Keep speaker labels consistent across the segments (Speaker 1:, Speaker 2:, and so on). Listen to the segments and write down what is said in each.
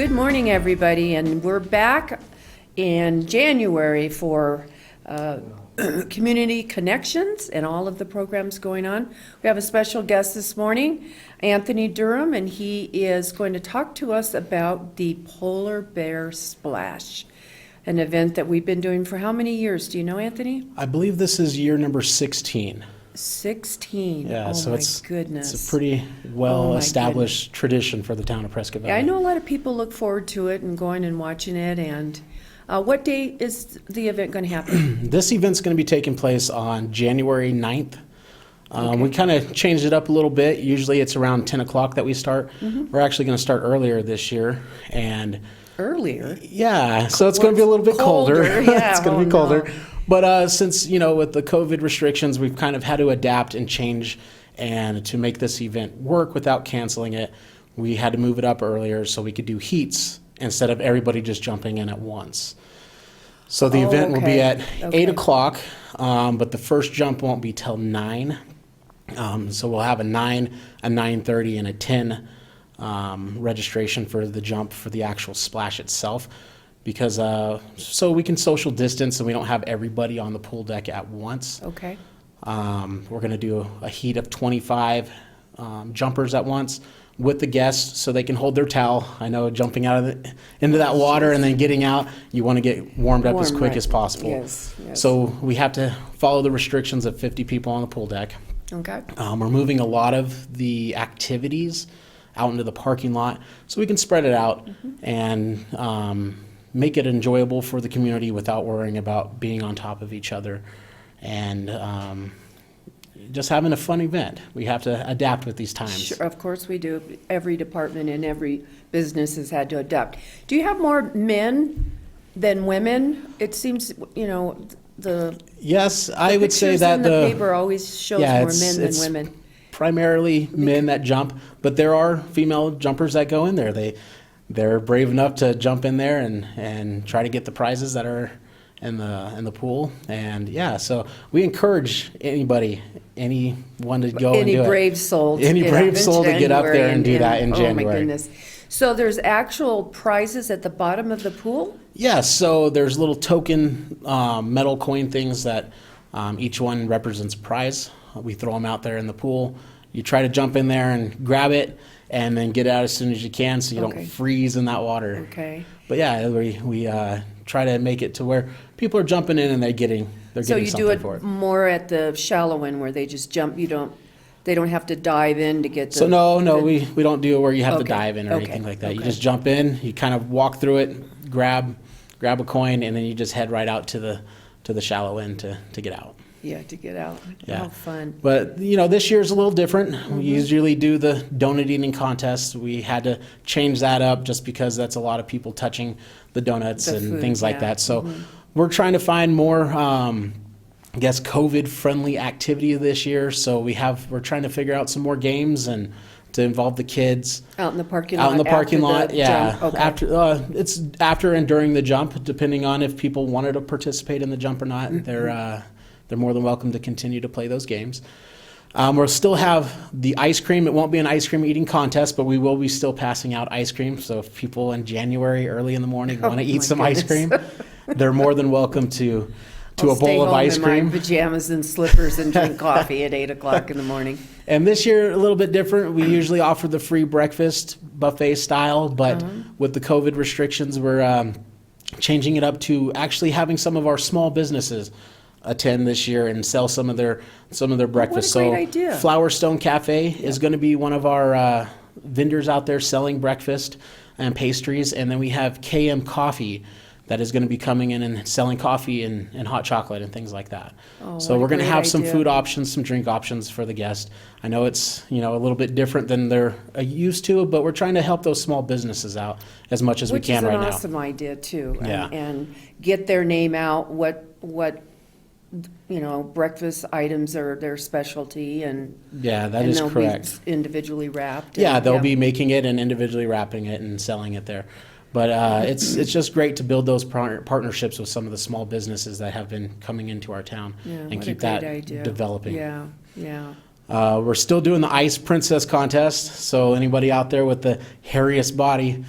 Speaker 1: Good morning, everybody, and we're back in January for Community Connections and all of the programs going on. We have a special guest this morning, Anthony Durham, and he is going to talk to us about the Polar Bear Splash, an event that we've been doing for how many years? Do you know, Anthony?
Speaker 2: I believe this is year number 16.
Speaker 1: 16.
Speaker 2: Yeah,
Speaker 1: oh
Speaker 2: so
Speaker 1: my
Speaker 2: it's
Speaker 1: goodness.
Speaker 2: It's a pretty well-established tradition for the town of Prescott Valley.
Speaker 1: Yeah, I know a lot of people look forward to it and going and watching it. And what day is the event going to happen?
Speaker 2: This event's going to be taking place on January 9th. We kind of changed it up a little bit. Usually it's around 10 o'clock that we start. We're actually going to start earlier this year. And
Speaker 1: Earlier?
Speaker 2: yeah, so it's going to be a little bit colder.
Speaker 1: Yeah,
Speaker 2: it's going to be colder.
Speaker 1: No.
Speaker 2: But since, with the COVID restrictions, we've kind of had to adapt and change. And to make this event work without canceling it, we had to move it up earlier so we could do heats instead of everybody just jumping in at once. So the event will be at 8 o'clock, but the first jump won't be till 9. So we'll have a 9, a 9:30, and a 10 registration for the jump for the actual splash itself, because so we can social distance and we don't have everybody on the pool deck at once.
Speaker 1: Okay.
Speaker 2: We're going to do a heat of 25 jumpers at once with the guests so they can hold their towel. I know jumping out of into that water and then getting out, you want to get warmed up as quick as possible.
Speaker 1: Yes.
Speaker 2: So we have to follow the restrictions of 50 people on the pool deck.
Speaker 1: Okay.
Speaker 2: We're moving a lot of the activities out into the parking lot so we can spread it out and make it enjoyable for the community without worrying about being on top of each other and just having a fun event. We have to adapt with these times.
Speaker 1: Sure, of course we do. Every department and every business has had to adapt. Do you have more men than women? It seems, the
Speaker 2: Yes, I would say that
Speaker 1: in the paper always shows more men than women.
Speaker 2: Primarily men that jump, but there are female jumpers that go in there. They're brave enough to jump in there and try to get the prizes that are in the pool. And yeah, so we encourage anyone to go and do it.
Speaker 1: Any brave soul to
Speaker 2: get up there and do that in January.
Speaker 1: Oh my goodness. So there's actual prizes at the bottom of the pool?
Speaker 2: Yes, so there's little token metal coin things that each one represents a prize. We throw them out there in the pool. You try to jump in there and grab it and then get out as soon as you can so you don't freeze in that water.
Speaker 1: Okay.
Speaker 2: But yeah, we try to make it to where people are jumping in and they're getting something for it.
Speaker 1: So you do it more at the shallow end where they just jump, they don't have to dive in to get the...
Speaker 2: So no, we don't do it where you have to dive in or anything like that. You just jump in, you kind of walk through it, grab a coin, and then you just head right out to the shallow end to get out.
Speaker 1: Yeah, to get out. Yeah. How fun.
Speaker 2: But, this year's a little different. We usually do the donut eating contest. We had to change that up just because that's a lot of people touching the donuts and things like that. So we're trying to find more, COVID-friendly activity this year. So we're trying to figure out some more games and to involve the kids.
Speaker 1: Out in the parking lot?
Speaker 2: Out in the parking lot, yeah.
Speaker 1: Jump. Okay.
Speaker 2: It's after and during the jump, depending on if people wanted to participate in the jump or not. They're more than welcome to continue to play those games. We'll still have the ice cream. It won't be an ice cream eating contest, but we will be still passing out ice cream. So if people in January early in the morning want to eat some ice cream, they're more than welcome to a bowl of ice cream.
Speaker 1: In my pajamas and slippers and drink coffee at 8 o'clock in the morning.
Speaker 2: And this year, a little bit different. We usually offer the free breakfast buffet style, but with the COVID restrictions, we're changing it up to actually having some of our small businesses attend this year and sell some of their breakfast.
Speaker 1: What a great idea.
Speaker 2: Flower Stone Cafe is going to be one of our vendors out there selling breakfast and pastries, and then we have KM Coffee that is going to be coming in and selling coffee and hot chocolate and things like that. So we're going to have some food options, some drink options for the guests. I know it's a little bit different than they're used to, but we're trying to help those small businesses out as much as we can right now.
Speaker 1: Which is an awesome idea too.
Speaker 2: Yeah.
Speaker 1: And get their name out, what breakfast items are their specialty, and
Speaker 2: that is correct.
Speaker 1: Be individually wrapped.
Speaker 2: They'll be making it and individually wrapping it and selling it there. But it's just great to build those partnerships with some of the small businesses that have been coming into our town and keep that developing.
Speaker 1: Yeah.
Speaker 2: We're still doing the Ice Princess contest, so anybody out there with the hairiest body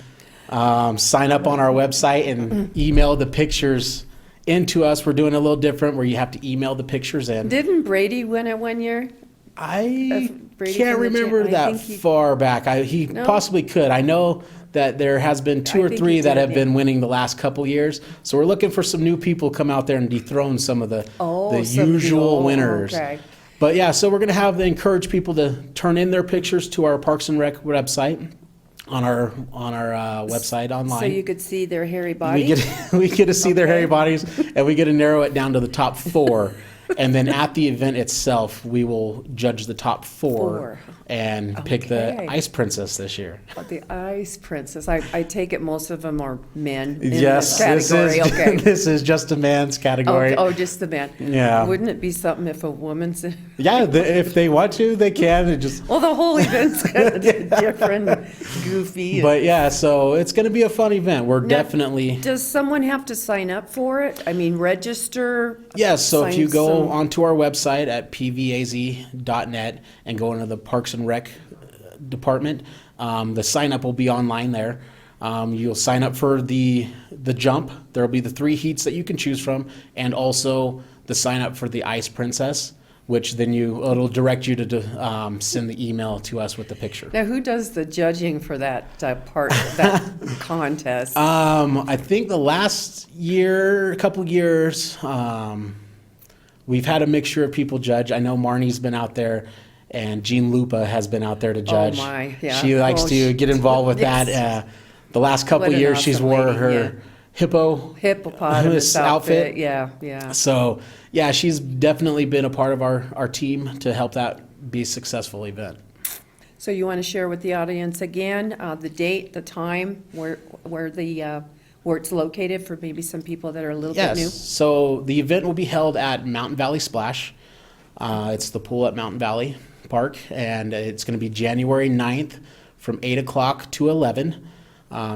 Speaker 2: sign up on our website and email the pictures into us. We're doing a little different where you have to email the pictures in.
Speaker 1: Didn't Brady win it one year?
Speaker 2: I
Speaker 1: Brady
Speaker 2: can't
Speaker 1: from the
Speaker 2: remember
Speaker 1: I
Speaker 2: that
Speaker 1: think he-
Speaker 2: far back. He
Speaker 1: No?
Speaker 2: possibly could. I know that there has been two
Speaker 1: I
Speaker 2: or
Speaker 1: think
Speaker 2: three
Speaker 1: he
Speaker 2: that
Speaker 1: did,
Speaker 2: have been
Speaker 1: yeah.
Speaker 2: winning the last couple years. So we're looking for some new people to come out there and dethrone some of the
Speaker 1: some
Speaker 2: usual
Speaker 1: people.
Speaker 2: winners.
Speaker 1: Okay.
Speaker 2: But yeah, so we're going to encourage people to turn in their pictures to our Parks and Rec website on our website online.
Speaker 1: So you could see their hairy
Speaker 2: we
Speaker 1: body?
Speaker 2: get to see their
Speaker 1: Okay.
Speaker 2: hairy bodies, and we get to narrow it down to the top 4. And then at the event itself, we will judge the top 4 and pick the
Speaker 1: Okay.
Speaker 2: Ice Princess this year.
Speaker 1: The Ice Princess. I take it most of them are men in
Speaker 2: Yes,
Speaker 1: this category.
Speaker 2: this is
Speaker 1: Okay.
Speaker 2: this is just a man's category.
Speaker 1: Oh, just the man.
Speaker 2: Yeah.
Speaker 1: Wouldn't it be something if a woman's in?
Speaker 2: Yeah, if they want to, they can. It just.
Speaker 1: Well, the whole event's kind of different, goofy.
Speaker 2: But yeah, so it's going to be a fun event. We're
Speaker 1: Now,
Speaker 2: definitely.
Speaker 1: Does someone have to sign up for it? I mean, register?
Speaker 2: Yes, so if
Speaker 1: sign
Speaker 2: you go
Speaker 1: some-
Speaker 2: onto our website at pvaz.net and go into the Parks and Rec department, the sign up will be online there. You'll sign up for the jump. There will be the 3 heats that you can choose from, and also the sign up for the Ice Princess, which then it'll direct you to send the email to us with the picture.
Speaker 1: Now, who does the judging for that that contest?
Speaker 2: I think the last couple years, we've had a mixture of people judge. I know Marnie's been out there, and Jean Lupa has been out there to judge.
Speaker 1: Oh, my, yeah.
Speaker 2: She likes
Speaker 1: Oh,
Speaker 2: to get involved with
Speaker 1: yes.
Speaker 2: that. The last couple
Speaker 1: What an
Speaker 2: years, she's
Speaker 1: awesome
Speaker 2: wore
Speaker 1: lady,
Speaker 2: her
Speaker 1: yeah. Hippopotamus outfit. Yeah.
Speaker 2: So yeah, she's definitely been a part of our team to help that be a successful event.
Speaker 1: So you want to share with the audience again, the date, the time, where it's located for maybe some people that are a little bit new?
Speaker 2: Yes. So the event will be held at Mountain Valley Splash. It's the pool at Mountain Valley Park, and it's going to be January 9th from 8 o'clock to 11.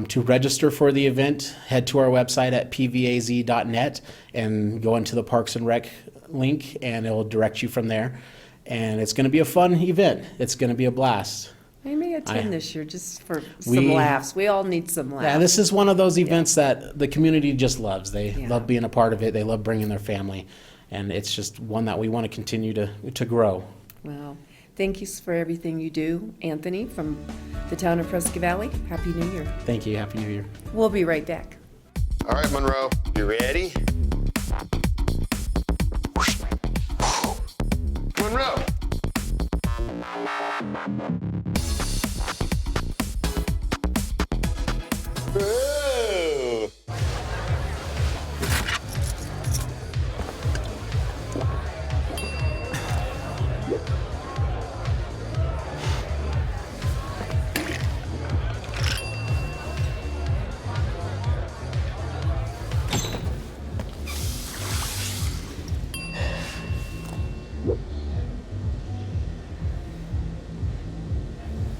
Speaker 2: To register for the event, head to our website at pvaz.net and go into the Parks and Rec link, and it will direct you from there. And it's going to be a fun event. It's going to be a blast.
Speaker 1: I may attend this year just for some
Speaker 2: We-
Speaker 1: laughs. We all need some laughs.
Speaker 2: Yeah, this is one of those events that the community just loves. They
Speaker 1: Yeah.
Speaker 2: love being a part of it. They love bringing their family. And it's just one that we want to continue to grow.
Speaker 1: Well, thank you for everything you do, Anthony, from the town of Prescott Valley. Happy New Year.
Speaker 2: Thank you. Happy New Year.
Speaker 1: We'll be right back.
Speaker 3: All right, Monroe, you ready? Monroe! Ooh.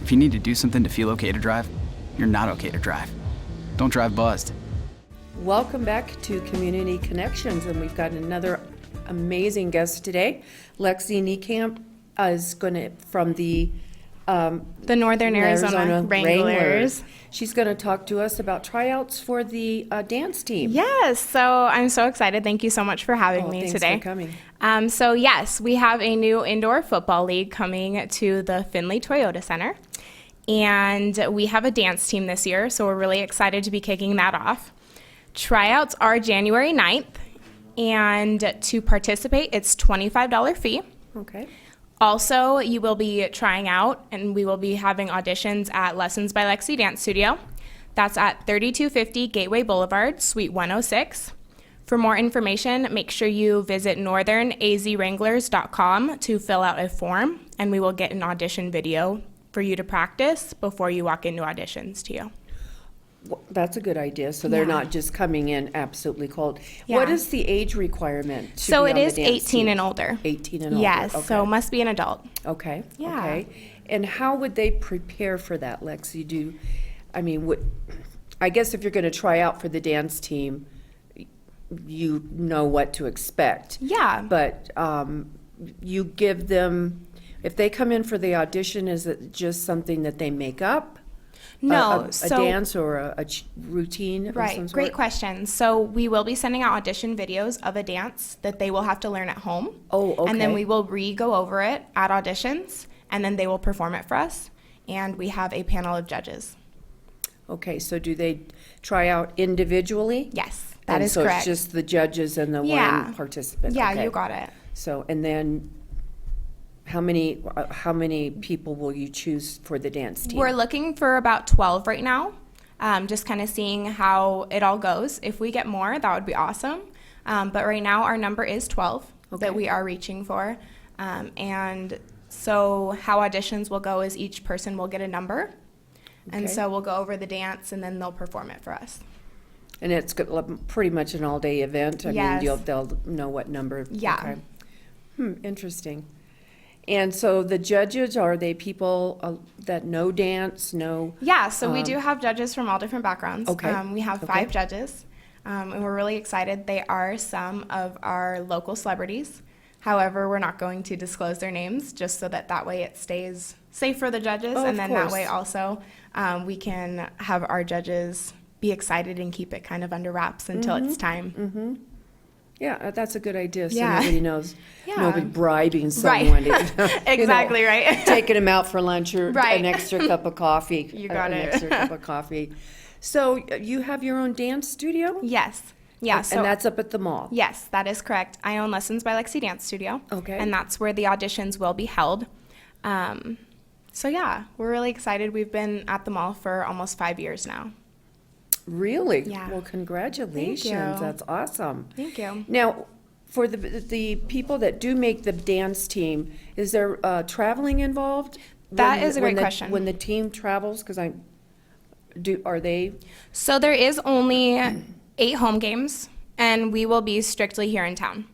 Speaker 4: If you need to do something to feel okay to drive, you're not okay to drive. Don't drive buzzed.
Speaker 1: Welcome back to Community Connections, and we've got another amazing guest today. Lexi Niekamp is going to, from the
Speaker 5: Northern Arizona Wranglers.
Speaker 1: She's going to talk to us about tryouts for the dance team.
Speaker 5: Yes, so I'm so excited. Thank you so much for having me
Speaker 1: Thanks
Speaker 5: today.
Speaker 1: for coming.
Speaker 5: So yes, we have a new indoor football league coming to the Findlay Toyota Center. And we have a dance team this year, so we're really excited to be kicking that off. Tryouts are January 9th, and to participate, it's $25 fee.
Speaker 1: Okay.
Speaker 5: Also, you will be trying out, and we will be having auditions at Lessons by Lexi Dance Studio. That's at 3250 Gateway Boulevard, Suite 106. For more information, make sure you visit northernazwranglers.com to fill out a form, and we will get an audition video for you to practice before you walk into auditions to you.
Speaker 1: Well, that's a good idea. So they're
Speaker 5: Yeah.
Speaker 1: not just coming in absolutely cold.
Speaker 5: Yeah.
Speaker 1: What is the age requirement to
Speaker 5: So
Speaker 1: be
Speaker 5: it
Speaker 1: on the
Speaker 5: is
Speaker 1: dance
Speaker 5: 18
Speaker 1: team?
Speaker 5: and older.
Speaker 1: 18 and older.
Speaker 5: Yes,
Speaker 1: Okay.
Speaker 5: so must be an adult.
Speaker 1: Okay.
Speaker 5: Yeah.
Speaker 1: Okay. And how would they prepare for that, Lexi? I guess if you're going to try out for the dance team, you know what to expect.
Speaker 5: Yeah.
Speaker 1: But you give them, if they come in for the audition, is it just something that they make up?
Speaker 5: No,
Speaker 1: A
Speaker 5: so
Speaker 1: dance or a routine of some
Speaker 5: right,
Speaker 1: sort?
Speaker 5: great question. So we will be sending out audition videos of a dance that they will have to learn at home.
Speaker 1: Oh,
Speaker 5: And then
Speaker 1: okay.
Speaker 5: we will go over it at auditions, and then they will perform it for us. And we have a panel of judges.
Speaker 1: Okay, so do they try out individually?
Speaker 5: Yes, that
Speaker 1: And
Speaker 5: is
Speaker 1: so
Speaker 5: correct.
Speaker 1: it's just the judges and the
Speaker 5: Yeah.
Speaker 1: one participant?
Speaker 5: Yeah,
Speaker 1: Okay.
Speaker 5: you got it.
Speaker 1: So, and then how many people will you choose for the dance team?
Speaker 5: We're looking for about 12 right now, just kind of seeing how it all goes. If we get more, that would be awesome. But right now, our number is 12
Speaker 1: Okay.
Speaker 5: that we are reaching for. And so how auditions will go is each person will get a number. And
Speaker 1: Okay.
Speaker 5: so we'll go over the dance, and then they'll perform it for us.
Speaker 1: And it's pretty much an all-day event? I
Speaker 5: Yes.
Speaker 1: mean, they'll know what number?
Speaker 5: Yeah.
Speaker 1: Okay. Interesting. And so the judges, are they people that know dance, know?
Speaker 5: Yeah, so we do have judges from all different backgrounds.
Speaker 1: Okay.
Speaker 5: We have
Speaker 1: Okay.
Speaker 5: 5 judges, and we're really excited. They are some of our local celebrities. However, we're not going to disclose their names just so that way it stays safe for the judges.
Speaker 1: Oh, of
Speaker 5: and then that
Speaker 1: course.
Speaker 5: way also we can have our judges be excited and keep it kind of under wraps until it's time.
Speaker 1: Yeah, that's a good idea, so
Speaker 5: Yeah.
Speaker 1: nobody knows,
Speaker 5: Yeah.
Speaker 1: nobody bribing
Speaker 5: Right.
Speaker 1: someone to,
Speaker 5: Exactly, right.
Speaker 1: taking them out for lunch or
Speaker 5: Right.
Speaker 1: an extra cup of coffee.
Speaker 5: You got
Speaker 1: an
Speaker 5: it.
Speaker 1: extra cup of coffee. So you have your own dance studio?
Speaker 5: Yes. Yeah. So
Speaker 1: And that's up at the mall?
Speaker 5: yes, that is correct. I own Lessons by Lexi Dance Studio.
Speaker 1: Okay.
Speaker 5: And that's where the auditions will be held. So yeah, we're really excited. We've been at the mall for almost 5 years now.
Speaker 1: Really?
Speaker 5: Yeah.
Speaker 1: Well, congratulations.
Speaker 5: Thank you.
Speaker 1: That's awesome.
Speaker 5: Thank you.
Speaker 1: Now, for the people that do make the dance team, is there traveling involved?
Speaker 5: That is a great question.
Speaker 1: When the team travels, because are they?
Speaker 5: So there is only 8 home games, and we will be strictly here in town.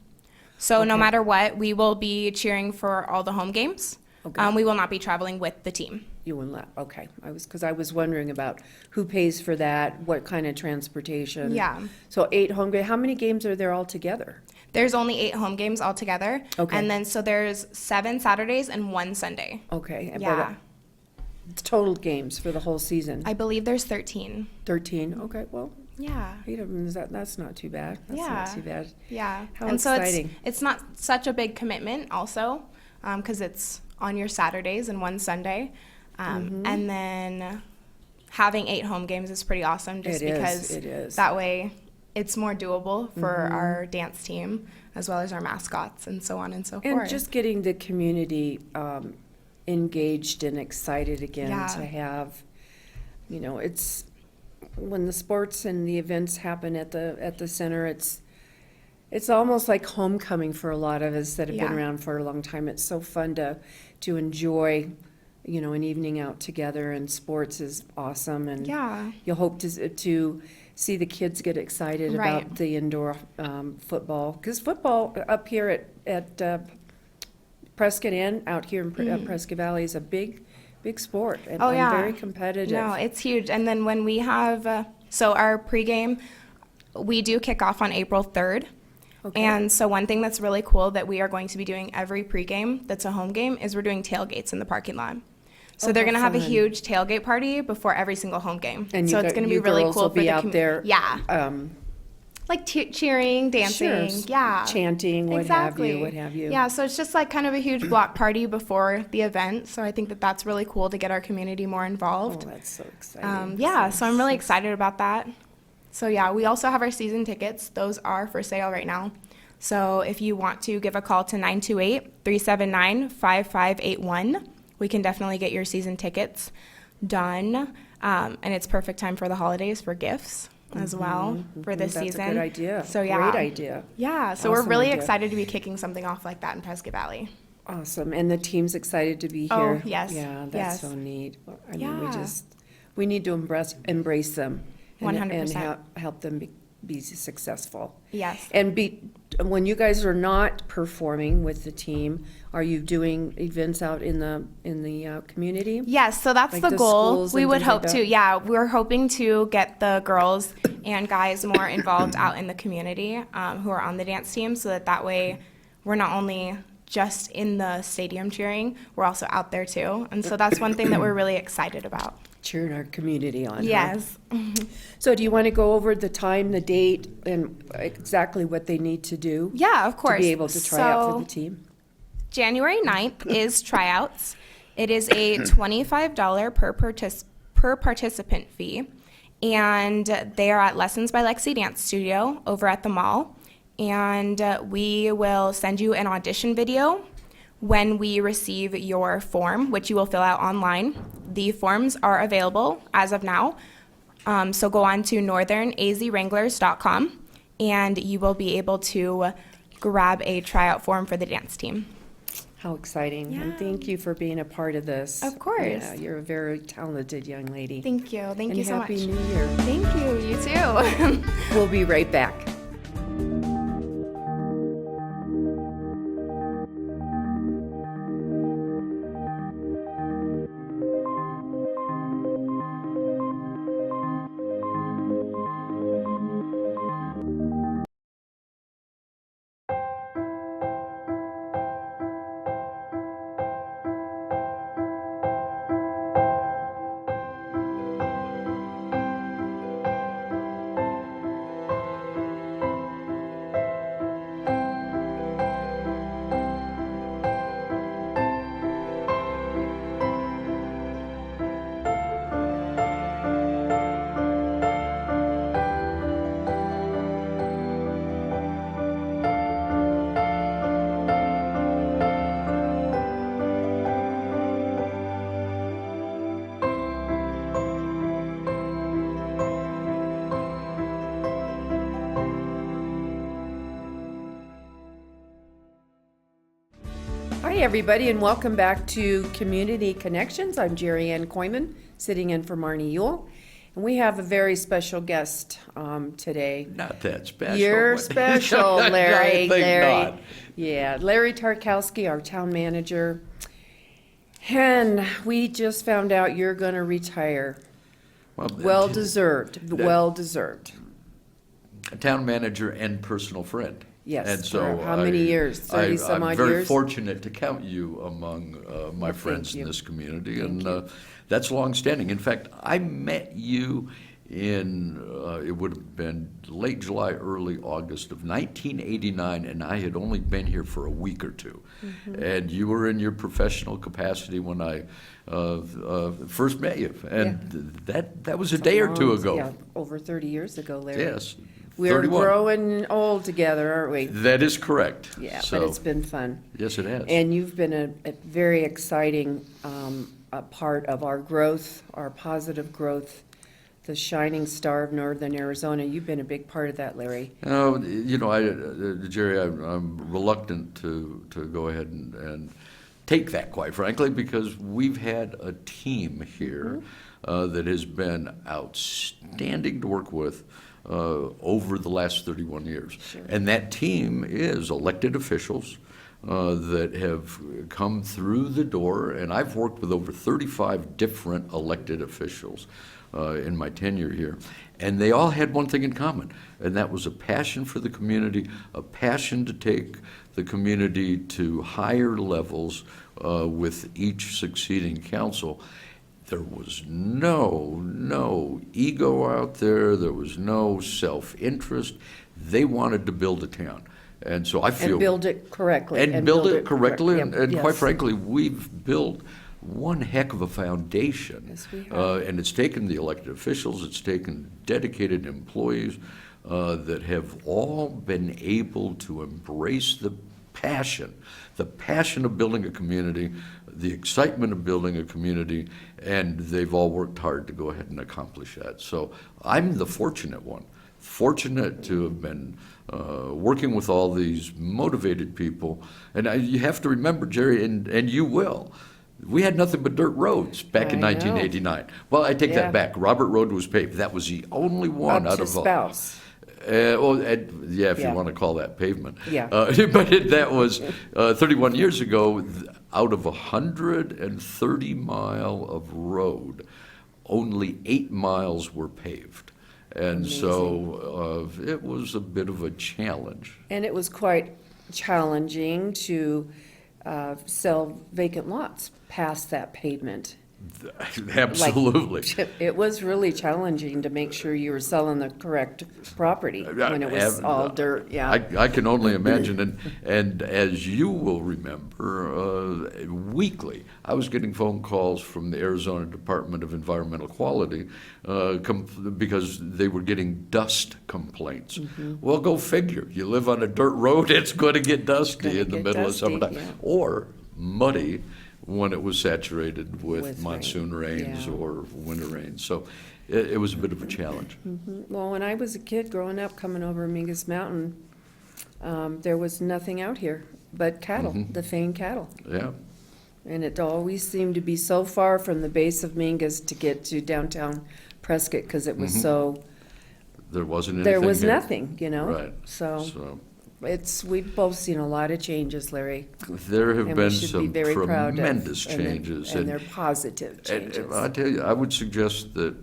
Speaker 5: So no
Speaker 1: Okay.
Speaker 5: matter what, we will be cheering for all the home games.
Speaker 1: Okay.
Speaker 5: We will not be traveling with the team.
Speaker 1: You will not, okay. Because I was wondering about who pays for that, what kind of transportation.
Speaker 5: Yeah.
Speaker 1: So 8 home games, how many games are there altogether?
Speaker 5: There's only 8 home games altogether.
Speaker 1: Okay.
Speaker 5: And then so there's 7 Saturdays and 1 Sunday.
Speaker 1: Okay. but,
Speaker 5: Yeah.
Speaker 1: Total games for the whole season?
Speaker 5: I believe there's 13.
Speaker 1: 13, okay, well,
Speaker 5: Yeah.
Speaker 1: 8 of them, that's not too bad. That's
Speaker 5: Yeah.
Speaker 1: not too bad.
Speaker 5: Yeah.
Speaker 1: How
Speaker 5: and so
Speaker 1: exciting.
Speaker 5: it's not such a big commitment also, because it's on your Saturdays and 1 Sunday.
Speaker 1: Mm-hmm.
Speaker 5: And then having 8 home games is pretty awesome just
Speaker 1: It is,
Speaker 5: because
Speaker 1: it is.
Speaker 5: that way it's more doable for
Speaker 1: Mm-hmm.
Speaker 5: our dance team as well as our mascots and so on and so
Speaker 1: And
Speaker 5: forth.
Speaker 1: just getting the community engaged and excited again
Speaker 5: Yeah.
Speaker 1: to have, it's, when the sports and the events happen at the center, it's almost like homecoming for a lot of us that have been
Speaker 5: Yeah.
Speaker 1: around for a long time. It's so fun to enjoy, an evening out together, and sports is awesome, and
Speaker 5: Yeah.
Speaker 1: you'll hope to see the kids get excited
Speaker 5: Right.
Speaker 1: about the indoor football, because football up here at Prescott Inn, out here in Prescott Valley, is a big sport, and
Speaker 5: Oh, yeah.
Speaker 1: very competitive.
Speaker 5: No, it's huge. And then when we have, so our pregame, we do kick off on April 3rd.
Speaker 1: Okay.
Speaker 5: And so one thing that's really cool that we are going to be doing every pregame that's a home game is we're doing tailgates in the parking lot. So
Speaker 1: Oh,
Speaker 5: they're
Speaker 1: how
Speaker 5: going to have a
Speaker 1: fun.
Speaker 5: huge tailgate party before every single home game.
Speaker 1: And
Speaker 5: so
Speaker 1: you
Speaker 5: it's
Speaker 1: go-
Speaker 5: going to be
Speaker 1: you
Speaker 5: really
Speaker 1: girls
Speaker 5: cool
Speaker 1: will
Speaker 5: for
Speaker 1: be
Speaker 5: the
Speaker 1: out there,
Speaker 5: Yeah. Like cheering, dancing.
Speaker 1: Sure,
Speaker 5: Yeah.
Speaker 1: chanting, what have you.
Speaker 5: Yeah, so it's just like kind of a huge block party before the event. So I think that that's really cool to get our community more
Speaker 1: Oh,
Speaker 5: involved.
Speaker 1: that's so exciting.
Speaker 5: Yeah, so I'm really excited about that. So yeah, we also have our season tickets. Those are for sale right now. So if you want to give a call to 928-379-5581, we can definitely get your season tickets done. And it's perfect time for the holidays for gifts as well for this
Speaker 1: That's
Speaker 5: season.
Speaker 1: a good idea.
Speaker 5: So yeah.
Speaker 1: Great idea.
Speaker 5: Yeah, so we're
Speaker 1: Awesome
Speaker 5: really
Speaker 1: idea.
Speaker 5: excited to be kicking something off like that in Prescott Valley.
Speaker 1: Awesome, and the team's excited to be
Speaker 5: Oh,
Speaker 1: here.
Speaker 5: yes,
Speaker 1: Yeah, that's
Speaker 5: yes.
Speaker 1: so neat. I mean,
Speaker 5: Yeah.
Speaker 1: we need to embrace them. and-
Speaker 5: 100%.
Speaker 1: And help them be successful.
Speaker 5: Yes.
Speaker 1: And when you guys are not performing with the team, are you doing events out in the community?
Speaker 5: Yes, so that's
Speaker 1: Like
Speaker 5: the
Speaker 1: the
Speaker 5: goal.
Speaker 1: schools
Speaker 5: We
Speaker 1: and
Speaker 5: would
Speaker 1: things like
Speaker 5: hope
Speaker 1: that?
Speaker 5: to. Yeah, we're hoping to get the girls and guys more involved out in the community who are on the dance team, so that way we're not only just in the stadium cheering, we're also out there too. And so that's one thing that we're really excited about.
Speaker 1: cheering our community on. Huh?
Speaker 5: Yes.
Speaker 1: So do you want to go over the time, the date, and exactly what they need to do?
Speaker 5: Yeah, of course.
Speaker 1: To be able to try out for
Speaker 5: So,
Speaker 1: the team?
Speaker 5: January 9th is tryouts. It is a $25 per participant fee, and they are at Lessons by Lexi Dance Studio over at the mall. And we will send you an audition video when we receive your form, which you will fill out online. The forms are available as of now. So go on to northernazwranglers.com and you will be able to grab a tryout form for the dance team.
Speaker 1: How exciting. And
Speaker 5: Yeah.
Speaker 1: thank you for being a part of this.
Speaker 5: Of course.
Speaker 1: Yeah, you're a very talented young lady.
Speaker 5: Thank you. Thank
Speaker 1: and
Speaker 5: you so much.
Speaker 1: Happy New Year.
Speaker 5: Thank you. You too.
Speaker 1: We'll be right back. Hi, everybody, and welcome back to Community Connections. I'm Jeri-Ann Koiiman, sitting in for Marnie Yule. And we have a very special guest today.
Speaker 6: Not that special.
Speaker 1: You're
Speaker 6: but-
Speaker 1: special,
Speaker 6: I
Speaker 1: Larry.
Speaker 6: think
Speaker 1: Larry.
Speaker 6: not.
Speaker 1: Yeah, Larry Tarkowski, our town manager. And we just found out you're going to retire. Well deserved. Well deserved.
Speaker 6: A town manager and personal friend.
Speaker 1: Yes,
Speaker 6: And so
Speaker 1: for how many years? 30 some odd
Speaker 6: I'm very
Speaker 1: years?
Speaker 6: fortunate to count you among my
Speaker 1: Well,
Speaker 6: friends
Speaker 1: thank you.
Speaker 6: in this community,
Speaker 1: Thank
Speaker 6: and that's long-standing. In fact, I met you in, it would have been late July, early August of 1989, and I had only been here for a week or two.
Speaker 1: Mm-hmm.
Speaker 6: And you were in your professional capacity when I first met you, and that was a day or two ago.
Speaker 1: Yeah, over 30 years ago, Larry.
Speaker 6: Yes.
Speaker 1: We're
Speaker 6: 31.
Speaker 1: growing old together, aren't we?
Speaker 6: That is correct.
Speaker 1: Yeah,
Speaker 6: So,
Speaker 1: but it's been fun.
Speaker 6: yes, it has.
Speaker 1: And you've been a very exciting a part of our growth, our positive growth, the shining star of Northern Arizona. You've been a big part of that, Larry.
Speaker 6: You know, Jerry, I'm reluctant to go ahead and take that, quite frankly, because we've had a team here that has been outstanding to work with over the last 31 years.
Speaker 1: Sure.
Speaker 6: And that team is elected officials that have come through the door, and I've worked with over 35 different elected officials in my tenure here. And they all had one thing in common, and that was a passion for the community, a passion to take the community to higher levels with each succeeding council. There was no ego out there. There was no self-interest. They wanted to build a town. And so I feel...
Speaker 1: And build it correctly.
Speaker 6: And build it correctly.
Speaker 1: correct.
Speaker 6: And
Speaker 1: Yep,
Speaker 6: quite
Speaker 1: yes.
Speaker 6: frankly, we've built one heck of a foundation.
Speaker 1: Yes, we have.
Speaker 6: And it's taken the elected officials, it's taken dedicated employees that have all been able to embrace the passion of building a community, the excitement of building a community, and they've all worked hard to go ahead and accomplish that. So I'm the fortunate one, fortunate to have been working with all these motivated people. And you have to remember, Jerry, and you will, we had nothing but dirt roads back in
Speaker 1: I know.
Speaker 6: 1989. Well, I take
Speaker 1: Yeah.
Speaker 6: that back. Robert Road was paved. That was the only one
Speaker 1: Up
Speaker 6: out
Speaker 1: to
Speaker 6: of all.
Speaker 1: Spouse.
Speaker 6: Yeah, if
Speaker 1: Yeah.
Speaker 6: you want to call that pavement.
Speaker 1: Yeah.
Speaker 6: But that was 31 years ago. Out of 130 mile of road, only 8 miles were paved. And so it was a bit of a challenge.
Speaker 1: And it was quite challenging to sell vacant lots past that pavement.
Speaker 6: Absolutely.
Speaker 1: It was really challenging to make sure you were selling the correct property when it was all dirt, yeah.
Speaker 6: I can only imagine, and as you will remember, weekly, I was getting phone calls from the Arizona Department of Environmental Quality because they were getting dust complaints. Well, go figure. You live on a dirt road, it's going to get dusty in the middle of summertime.
Speaker 1: Yeah.
Speaker 6: Or muddy when it was saturated with
Speaker 1: With
Speaker 6: monsoon
Speaker 1: rain,
Speaker 6: rains
Speaker 1: yeah.
Speaker 6: or winter rains. So it was a bit of a challenge.
Speaker 1: Well, when I was a kid growing up, coming over Mingus Mountain, there was nothing out here but cattle, the famed cattle.
Speaker 6: Yeah.
Speaker 1: And it always seemed to be so far from the base of Mingus to get to downtown Prescott, because it was so,
Speaker 6: There wasn't anything
Speaker 1: there was
Speaker 6: here.
Speaker 1: nothing, you know?
Speaker 6: Right.
Speaker 1: So we've both seen a lot of changes, Larry.
Speaker 6: There have
Speaker 1: And
Speaker 6: been
Speaker 1: we should be
Speaker 6: some
Speaker 1: very proud of.
Speaker 6: tremendous
Speaker 1: and they're-
Speaker 6: changes.
Speaker 1: And they're positive changes.
Speaker 6: I tell you, I would suggest that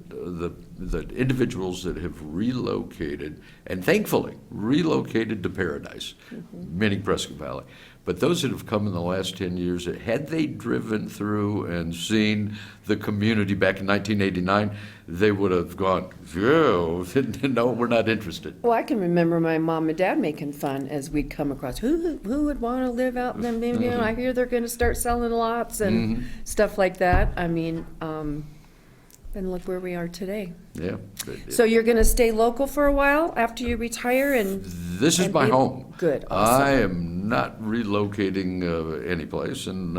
Speaker 6: that individuals that have relocated, and thankfully relocated to paradise, meaning Prescott Valley, but those that have come in the last 10 years, had they driven through and seen the community back in 1989, they would have gone, "Phew, no, we're not interested."
Speaker 1: Well, I can remember my mom and dad making fun as we'd come across, who would want to live out in them, you know, I hear they're going to start selling lots and stuff like that. I mean, and look where we are today.
Speaker 6: Yeah.
Speaker 1: So you're going to stay local for a while after you retire and?
Speaker 6: This is
Speaker 1: and
Speaker 6: my
Speaker 1: be-
Speaker 6: home.
Speaker 1: Good,
Speaker 6: I
Speaker 1: awesome.
Speaker 6: am not relocating anyplace, and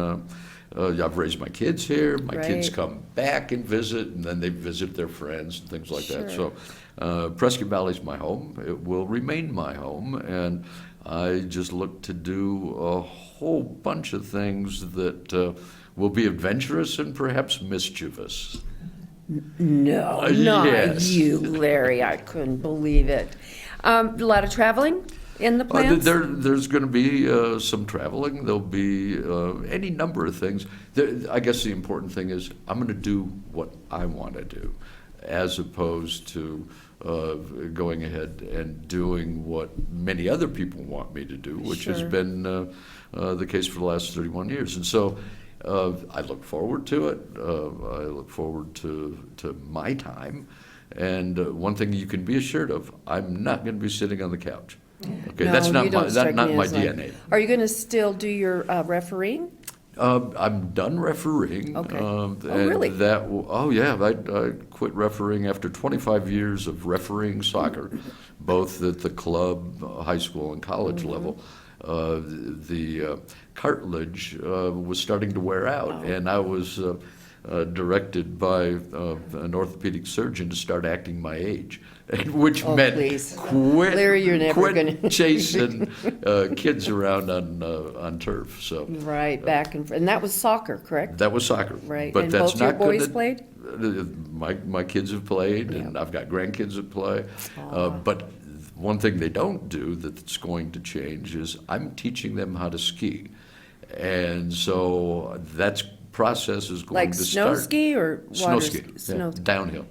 Speaker 6: I've raised my kids here. My kids
Speaker 1: Right.
Speaker 6: come back and visit, and then they visit their friends and things like that.
Speaker 1: Sure.
Speaker 6: So Prescott Valley's my home. It will remain my home, and I just look to do a whole bunch of things that will be adventurous and perhaps mischievous.
Speaker 1: No, not
Speaker 6: yes.
Speaker 1: you, Larry. I couldn't believe it. A lot of traveling in the plans?
Speaker 6: There's going to be some traveling. There'll be any number of things. I guess the important thing is I'm going to do what I want to do, as opposed to going ahead and doing what many other people want me to do, which has
Speaker 1: Sure.
Speaker 6: been the case for the last 31 years. And so I look forward to it. I look forward to my time. And one thing you can be assured of, I'm not going to be sitting on the couch. Okay,
Speaker 1: No,
Speaker 6: that's
Speaker 1: you
Speaker 6: not
Speaker 1: don't
Speaker 6: my,
Speaker 1: strike
Speaker 6: not
Speaker 1: me
Speaker 6: my
Speaker 1: as like-
Speaker 6: DNA.
Speaker 1: Are you going to still do your refereeing?
Speaker 6: I'm done refereeing.
Speaker 1: Okay.
Speaker 6: And
Speaker 1: really?
Speaker 6: I quit refereeing after 25 years of refereeing soccer, both at the club, high school, and college level. The cartilage was starting to wear out, and I was directed by an orthopedic surgeon to start acting my age, which
Speaker 1: Oh,
Speaker 6: meant
Speaker 1: please.
Speaker 6: quit,
Speaker 1: Larry, you're never
Speaker 6: quit
Speaker 1: gonna-
Speaker 6: chasing kids around on turf. So
Speaker 1: Right, back and that was soccer, correct?
Speaker 6: that was soccer.
Speaker 1: Right,
Speaker 6: But
Speaker 1: and
Speaker 6: that's
Speaker 1: both your
Speaker 6: not
Speaker 1: boys
Speaker 6: gonna-
Speaker 1: played?
Speaker 6: My kids have played, and I've got grandkids that play. But one thing they don't do that's going to change is I'm teaching them how to ski. And so that process is going
Speaker 1: Like
Speaker 6: to
Speaker 1: snow
Speaker 6: start.
Speaker 1: ski or
Speaker 6: Snow
Speaker 1: water
Speaker 6: ski,
Speaker 1: ski?
Speaker 6: yeah,
Speaker 1: Snow.
Speaker 6: downhill.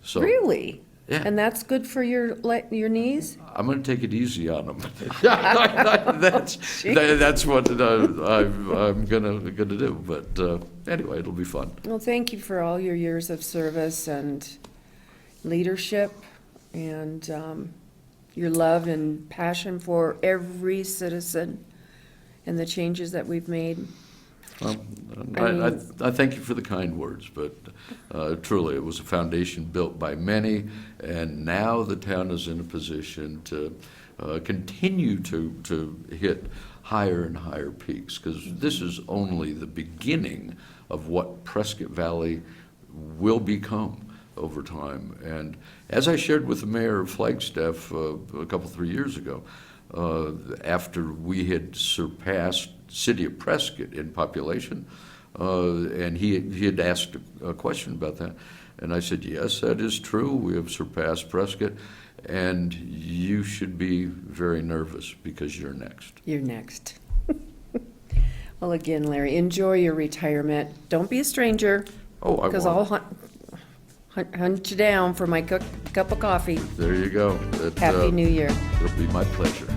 Speaker 6: So
Speaker 1: Really?
Speaker 6: Yeah.
Speaker 1: And that's good for your knees?
Speaker 6: I'm going to take it easy on them. that's what I'm going to do. But anyway, it'll be fun.
Speaker 1: Well, thank you for all your years of service and leadership and your love and passion for every citizen and the changes that we've made.
Speaker 6: I thank you for the kind words, but truly, it was a foundation built by many, and now the town is in a position to continue to hit higher and higher peaks, because this is only the beginning of what Prescott Valley will become over time. And as I shared with the mayor of Flagstaff a couple, 3 years ago, after we had surpassed city of Prescott in population, and he had asked a question about that, and I said, yes, that is true, we have surpassed Prescott, and you should be very nervous because you're next.
Speaker 1: You're next. Well, again, Larry, enjoy your retirement. Don't be a stranger.
Speaker 6: Oh, I
Speaker 1: Because
Speaker 6: won't.
Speaker 1: I'll hunt you down for my cup of coffee.
Speaker 6: There you go.
Speaker 1: Happy New Year.
Speaker 6: It'll be my pleasure.